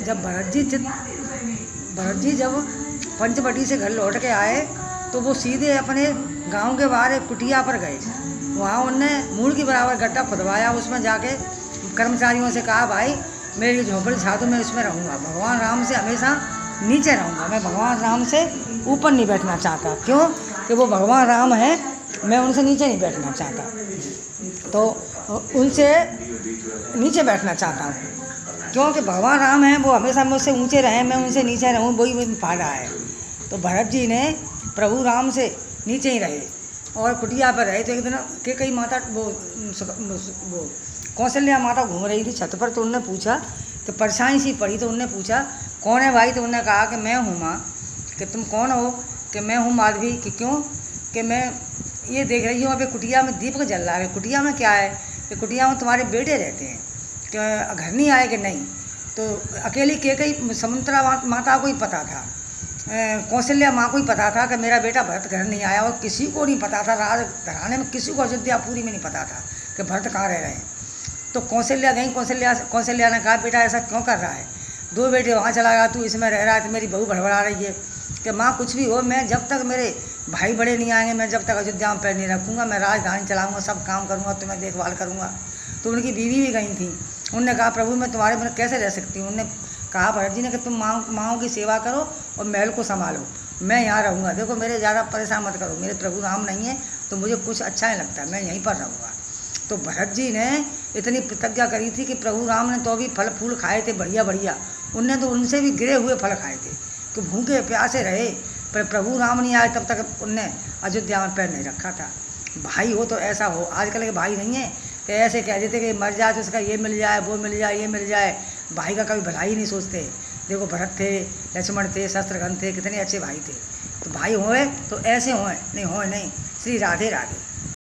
जब भरत जी जब पंचवटी से घर लौट के आए तो वो सीधे अपने गांव के बाहर एक कुटिया पर गए। वहाँ उनने मूल की बराबर गड्ढा खुदवाया, उसमें जाके कर्मचारियों से कहा, भाई मेरी झोंपड़ी छा दो, मैं इसमें रहूँगा। भगवान राम से हमेशा नीचे रहूँगा, मैं भगवान राम से ऊपर नहीं बैठना चाहता। क्यों कि वो भगवान राम हैं, मैं उनसे नीचे नहीं बैठना चाहता, तो उनसे नीचे बैठना चाहता हूँ। क्योंकि भगवान राम हैं, वो हमेशा मुझसे ऊंचे रहें, मैं उनसे नीचे रहूँ, वही मुझे फायदा है। तो भरत जी ने प्रभु राम से नीचे ही रहे और कुटिया पर रहे। तो एक दिन के कई माता वो कौशल्या माता घूम रही थी छत पर, तो उनने पूछा कि परछाई सी पड़ी, तो उनने पूछा कौन है भाई? तो उन्होंने कहा कि मैं हूँ माँ। कि तुम कौन हो? कि मैं हूँ माधवी। कि क्यों? कि मैं ये देख रही हूँ अभी कुटिया में दीपक जल रहा है। कुटिया में क्या है? कि कुटिया में तुम्हारे बेटे रहते हैं, कि घर नहीं आए कि नहीं। तो अकेली के कई समुद्रा माता को ही पता था, कौशल्या माँ को ही पता था कि मेरा बेटा भरत घर नहीं आया, और किसी को नहीं पता था, राज घराने में किसी को अयोध्यापुरी में नहीं पता था कि भरत कहाँ रह रहे हैं। तो कौशल्या गई, कौशल्या ने कहा, बेटा ऐसा क्यों कर रहा है? दो बेटे वहाँ चला गया, तू इसमें रह रहा है। तो मेरी बहू भड़बड़ा रही है कि माँ कुछ भी हो, मैं जब तक मेरे भाई बड़े नहीं आएंगे, मैं जब तक अयोध्या में पैर नहीं रखूँगा, मैं राजधानी चलाऊँगा, सब काम करूँगा, तुम्हें देखभाल करूँगा। तो उनकी बीवी भी गई थी, उनने कहा, प्रभु मैं तुम्हारे बिना कैसे रह सकती हूँ? उनने कहा भरत जी ने कि तुम माँओं की सेवा करो और महल को संभालो, मैं यहाँ रहूँगा। देखो मेरे ज़्यादा परेशान मत करो, मेरे प्रभु राम नहीं है तो मुझे कुछ अच्छा नहीं लगता, मैं यहीं पर रहूँगा। तो भरत जी ने इतनी प्रतिज्ञा करी थी कि प्रभु राम ने तो भी फल फूल खाए थे बढ़िया बढ़िया, उनने तो उनसे भी गिरे हुए फल खाए थे कि भूखे प्यासे रहे, पर प्रभु राम नहीं आए तब तक उनने अयोध्या में पैर नहीं रखा था। भाई हो तो ऐसा हो, आजकल के भाई नहीं है कि ऐसे कह देते कि मर जाए तो उसका ये मिल जाए, वो मिल जाए, ये मिल जाए। भाई का कभी भलाई नहीं सोचते। देखो भरत थे, लक्ष्मण थे, शत्रुघ्न थे, कितने अच्छे भाई थे। तो भाई होए तो ऐसे होए, नहीं होए नहीं। श्री राधे राधे।